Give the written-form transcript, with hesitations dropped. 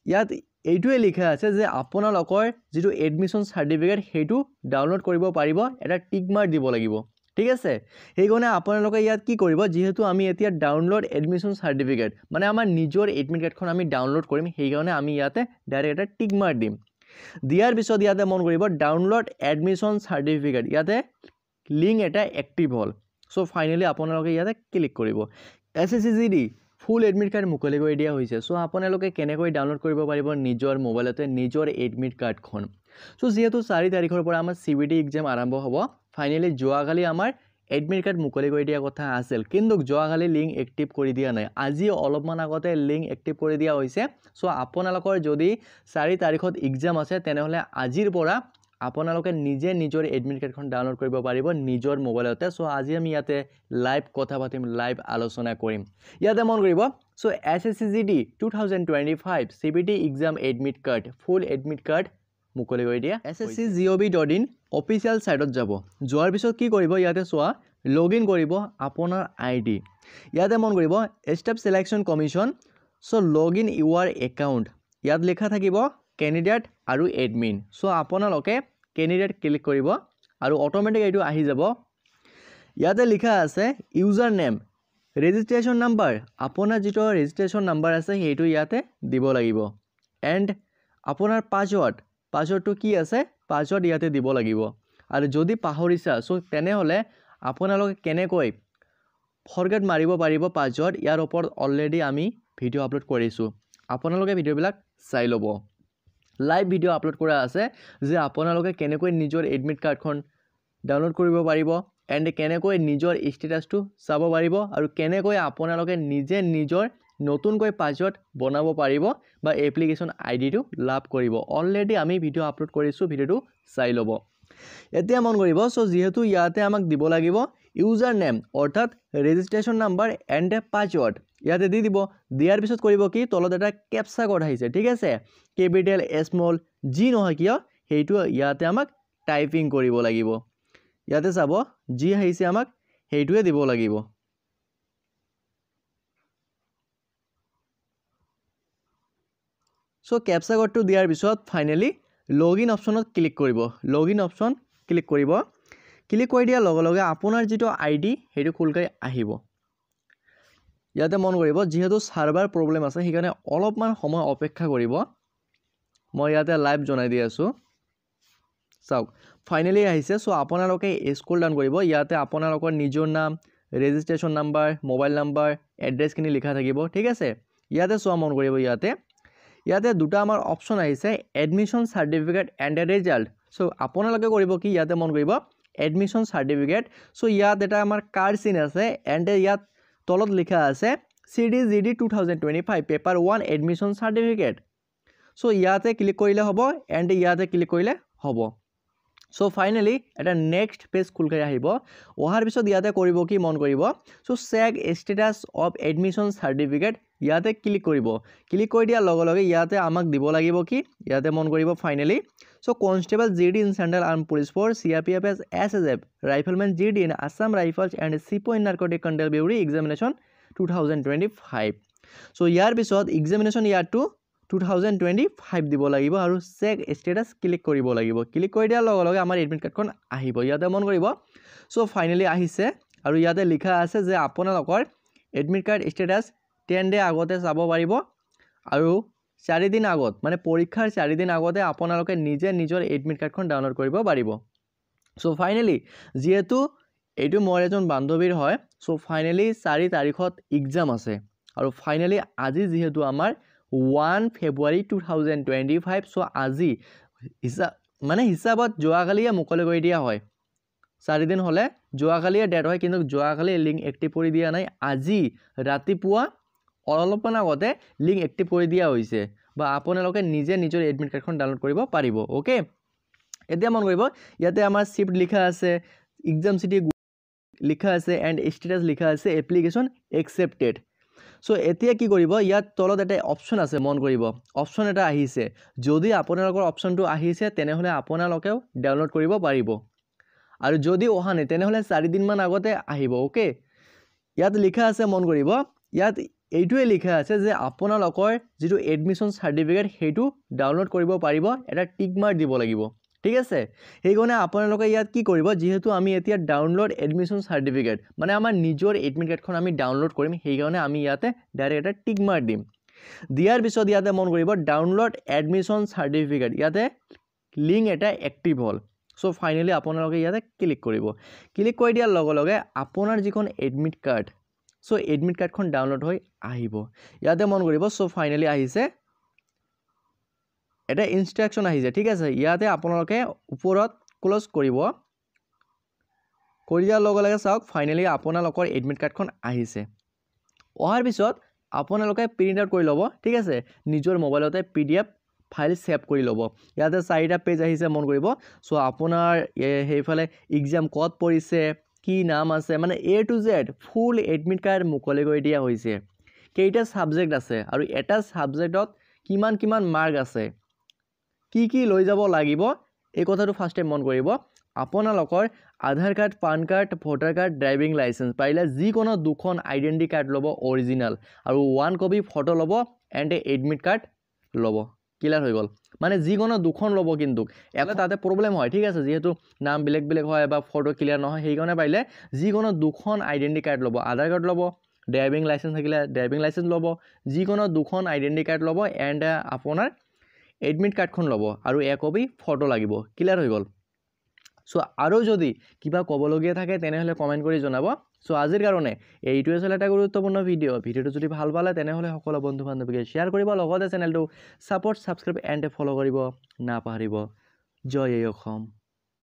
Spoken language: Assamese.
ইয়াত এইটোৱে লিখা আছে যে আপোনালোকৰ যেটো এডমিশন সাৰ্টিফিকেট হেতু ডাউনলোড কৰিব পাৰিব এটা টিক মাৰ্ক দিব লাগিব ঠিক আছে হেইগনে আপোনালোকে ইয়াত কি কৰিব যেহেতু আমি এতিয়া ডাউনলোড এডমিশন সাৰ্টিফিকেট মানে আমাৰ নিজৰ এডমিট কাৰ্ডখন আমি ডাউনলোড কৰিম হেইগনে আমি ইয়াতে ডাইৰেক্ট এটা টিক মাৰ্ক দিম দিয়াৰ পিছত ইয়াতে মন কৰিব ডাউনলোড এডমিশন সাৰ্টিফিকেট ইয়াতে লিংক এটা এক্টিভ হল সো ফাইনালি আপোনালোকে ইয়াতে ক্লিক কৰিব SSCGD ফুল এডমিট কাৰ্ড মুকলি কৰি দিয়া হৈছে সো আপোনালোকে কেনেকৈ ডাউনলোড কৰিব পাৰিব নিজৰ মোবাইলতে নিজৰ এডমিট কাৰ্ডখন সো যেহেতু 4 তাৰিখৰ পৰা আমাৰ CBT এক্সাম আৰম্ভ হ'ব ফাইনালি যোৱাকালি আমাৰ এডমিট কাৰ্ড মুকলি কৰি দিয়া কথা আছিল কিন্তু যোৱাকালি লিংক এক্টিভ কৰি দিয়া নাই আজি অলপমান আগতে লিংক এক্টিভ কৰি দিয়া হৈছে সো আপোনালোকৰ যদি 4 তাৰিখত এক্সাম আছে তেনেহলে আজিৰ পৰা আপোনালোকে নিজে নিজৰ এডমিট কাৰ্ডখন ডাউনলোড কৰিব পাৰিব নিজৰ মোবাইলতে সো আজি আমি ইয়াতে লাইভ কথা পাতিম লাইভ আলোচনা কৰিম ইয়াতে মন কৰিব so SSCGD 2025 CBT exam admit card full admit card মুকলি কৰি দিয়া sscgov.in অফিচিয়েল সাইটত যাব যোৱাৰ পিছত কি কৰিব ইয়াতে সোৱা লগইন কৰিব আপোনাৰ আইডি ইয়াতে মন কৰিব staff selection commission so login your account ইয়াত লেখা থাকিব ক্যান্ডিডেট আৰু এডমিন সো আপোনালোকে ক্যান্ডিডেট ক্লিক কৰিব আৰু অটোমেটিক এইটো আহি যাব ইয়াতে লিখা আছে ইউজাৰ নেম ৰেজিষ্ট্ৰেচন নাম্বাৰ আপোনাৰ যেটো ৰেজিষ্ট্ৰেচন নাম্বাৰ আছে হেইটো ইয়াতে দিব লাগিব এন্ড আপোনাৰ পাছৱৰ্ডটো কি আছে পাছৱৰ্ড ইয়াতে দিব লাগিব আৰু যদি পাহৰিছা সো তেনেহলে আপোনালোকে কেনেকৈ ফৰগেট মাৰিব পাৰিব পাছৱৰ্ড ইয়াৰ ওপৰত অলৰেডি আমি ভিডিও আপলোড কৰিছো আপোনালোকে ভিডিওবিলাক চাই লব লাইভ ভিডিও আপলোড কৰা আছে যে আপোনালোকে কেনেকৈ নিজৰ এডমিট কাৰ্ডখন ডাউনলোড কৰিব পাৰিব এন্ড কেনেকৈ নিজৰ ষ্টেটাসটো চাব পাৰিব আৰু কেনেকৈ আপোনালোকে নিজে নিজৰ নতুনকৈ পাছৱৰ্ড বনাব পাৰিব বা এপ্লিকেশন আইডিটো লাভ কৰিব অলৰেডি আমি ভিডিও আপলোড কৰিছো ভিডিওটো চাই লব এতিয়া মন কৰিব সো যেহেতু ইয়াতে আমাক দিব লাগিব ইউজাৰ নেম অৰ্থাৎ ৰেজিষ্ট্ৰেচন নাম্বাৰ এন্ড পাছৱৰ্ড ইয়াতে দি দিব দিয়াৰ পিছত কৰিব কি তলত এটা ক্যাপচা কোড আহিছে ঠিক আছে ক্যাপিটাল স্মল জি নহয় কিয় হেইটো ইয়াতে আমাক টাইপিং কৰিব লাগিব ইয়াতে চাব জি আহিছে আমাক হেইটোৱে দিব লাগিব সো ক্যাপচা কোডটো দিয়াৰ পিছত ফাইনালি লগইন অপচনত ক্লিক কৰিব লগইন অপচন ক্লিক কৰিব ক্লিক কৰি দিয়া লগে লগে আপোনাৰ যেটো আইডি হেইটো খুলকাই আহিব ইয়াতে মন কৰিব যেহেতু সাৰ্ভাৰ প্ৰবলেম আছে হেকাৰণে অলপমান সময় অপেক্ষা কৰিব মই ইয়াতে লাইভ জনাই দি আছো চাওক ফাইনালি আহিছে সো আপোনালোকে স্ক্ৰল ডাউন কৰিব ইয়াতে আপোনালোকৰ নিজৰ নাম registration number mobile number address কিনি লিখা থাকিব ঠিক আছে ইয়াতে সোৱা মন কৰিব ইয়াতে দুটা আমাৰ অপচন আহিছে admission certificate and result so আপোনালোকে কৰিব কি ইয়াতে মন কৰিব এডমিশন সাৰ্টিফিকেট সো ইয়াত এটা আমাৰ কাৰ্ড চিন আছে এন্ড ইয়াত তলত লিখা আছে CDGD 2025 paper 1 admission certificate so ইয়াতে ক্লিক কৰিলে হ'ব এন্ড ইয়াতে ক্লিক কৰিলে হ'ব সো ফাইনালি এটা নেক্সট পেজ খুলকাই আহিব ওহাৰ পিছত ইয়াতে কৰিব কি মন কৰিব so check status of admission certificate ইয়াতে ক্লিক কৰিব ক্লিক কৰি দিয়া লগে লগে ইয়াতে আমাক দিব লাগিব কি ইয়াতে মন কৰিব finally so constable GD in central arm police force CRPF SSF rifleman GD in Assam rifles and sepoy in narcotics control bureau examination 2025 so ইয়াৰ পিছত এক্সামিনেশন ইয়াৰ টু 2025 দিব লাগিব আৰু চেক ষ্টেটাস ক্লিক কৰিব লাগিব ক্লিক কৰি দিয়া লগে লগে আমাৰ এডমিট কাৰ্ডখন আহিব ইয়াতে মন কৰিব সো ফাইনালি আহিছে আৰু ইয়াতে লিখা আছে যে আপোনালোকৰ এডমিট কাৰ্ড ষ্টেটাস 10 ডে আগতে চাব পাৰিব আৰু 4 দিন আগত মানে পৰীক্ষাৰ 4 দিন আগতে আপোনালোকে নিজে নিজৰ এডমিট কাৰ্ডখন ডাউনলোড কৰিব পাৰিব সো ফাইনালি যেহেতু এইটো মোৰ এজন বান্ধৱীৰ হয় সো ফাইনালি 4 তাৰিখত এক্সাম আছে আৰু ফাইনালি আজি যেহেতু আমাৰ 1 February 2025 সো আজি হিসাবত যোৱাকালিয়ে মুকলি কৰি দিয়া হয় 4 দিন হলে যোৱাকালিয়ে ডেট হয় কিন্তু যোৱাকালি লিংক এক্টিভ কৰি দিয়া নাই আজি ৰাতিপুৱা অলপমান আগতে লিংক এক্টিভ কৰি দিয়া হৈছে বা আপোনালোকে নিজে নিজৰ এডমিট কাৰ্ডখন ডাউনলোড কৰিব পাৰিব ওকে এতিয়া মন কৰিব ইয়াতে আমাৰ শিফট লিখা আছে এক্সাম সিটি লিখা আছে এন্ড ষ্টেটাস লিখা আছে এপ্লিকেশন একসেপ্টেড সো এতিয়া কি কৰিব ইয়াত তলত এটা অপচন আছে মন কৰিব অপচন এটা আহিছে যদি আপোনালোকৰ অপচনটো আহিছে তেনেহলে আপোনালোকেও ডাউনলোড কৰিব পাৰিব আৰু যদি অহা নাই তেনেহলে 4 দিন মান আগতে আহিব ওকে ইয়াত লিখা আছে মন কৰিব ইয়াত এইটোৱে লিখা আছে যে আপোনালোকৰ যিটো এডমিশ্যন চাৰ্টিফিকেট সেইটো ডাউনলোড কৰিব পাৰিব, এটা টিক মাৰ্ক দিব লাগিব। ঠিক আছে, সেইকাৰণে আপোনালোকে ইয়াত কি কৰিব, যিহেতু আমি এতিয়া ডাউনলোড এডমিশ্যন চাৰ্টিফিকেট মানে আমাৰ নিজৰ এডমিট কাৰ্ডখন আমি ডাউনলোড কৰিম, সেইকাৰণে আমি ইয়াতে ডাইৰেক্ট এটা টিক মাৰ্ক দিম। দিয়াৰ পিছত ইয়াতে মন কৰিব ডাউনলোড এডমিশ্যন চাৰ্টিফিকেট, ইয়াতে লিংক এটা এক্টিভ হ'ল। চ' ফাইনেলি আপোনালোকে ইয়াতে ক্লিক কৰিব। ক্লিক কৰি দিয়াৰ লগে লগে আপোনাৰ যিখন এডমিট কাৰ্ড, চ' এডমিট কাৰ্ডখন ডাউনলোড হৈ আহিব। ইয়াতে মন কৰিব, চ' ফাইনেলি আহিছে, এটা ইনষ্ট্ৰাকশ্যন আহিছে। ঠিক আছে, ইয়াতে আপোনালোকে ওপৰত ক্ল'জ কৰিব। কৰি দিয়াৰ লগে লগে চাওক ফাইনেলি আপোনালোকৰ এডমিট কাৰ্ডখন আহিছে। অহাৰ পিছত আপোনালোকে প্ৰিণ্ট আউট কৰি ল'ব। ঠিক আছে, নিজৰ মোবাইলতে PDF ফাইল ছেভ কৰি ল'ব। ইয়াতে 4টা পেজ আহিছে মন কৰিব। চ' আপোনাৰ সেইফালে এক্সাম ক'ত পৰিছে, কি নাম আছে, মানে A to Z full admit card মুকলি কৰি দিয়া হৈছে। কেইটা ছাবজেক্ট আছে আৰু এটা ছাবজেক্টত কিমান কিমান মাৰ্ক আছে, কি লৈ যাব লাগিব, এই কথাটো ফাৰ্ষ্ট টাইম মন কৰিব। আপোনালোকৰ Aadhaar card, PAN card, voter card, driving licence, পাৰিলে যিকোনো 2খন আইডেণ্টি কাৰ্ড ল'ব অৰিজিনেল, আৰু 1 কপি ফটো ল'ব এণ্ড এডমিট কাৰ্ড ল'ব। ক্লিয়াৰ হৈ গ'ল, মানে যিকোনো 2খন ল'ব, কিন্তু এটা তাতে প্ৰব্লেম হয়। ঠিক আছে, যিহেতু নাম বেলেগ বেলেগ হয় বা ফটো ক্লিয়াৰ নহয়, সেইকাৰণে পাৰিলে যিকোনো 2খন আইডেণ্টি কাৰ্ড ল'ব, আধাৰ কাৰ্ড ল'ব, ড্ৰাইভিং লাইচেঞ্চ থাকিলে ড্ৰাইভিং লাইচেঞ্চ ল'ব, যিকোনো 2খন আইডেণ্টি কাৰ্ড ল'ব এণ্ড আপোনাৰ এডমিট কাৰ্ডখন ল'ব, আৰু 1 কপি ফটো লাগিব। ক্লিয়াৰ হৈ গ'ল। চ' আৰু যদি কিবা ক'বলগীয়া থাকে তেনেহ'লে কমেণ্ট কৰি জনাব। চ' আজিৰ কাৰণে এইটোৱে আছিল এটা গুৰুত্বপূৰ্ণ ভিডিঅ'টো যদি ভাল পালে তেনেহ'লে সকলো বন্ধু বান্ধৱীকে শ্বেয়াৰ কৰিব, লগতে চেনেলটো ছাপোৰ্ট, ছাবস্ক্ৰাইব এণ্ড ফ'ল' কৰিব নাপাহৰিব। জয় অসম।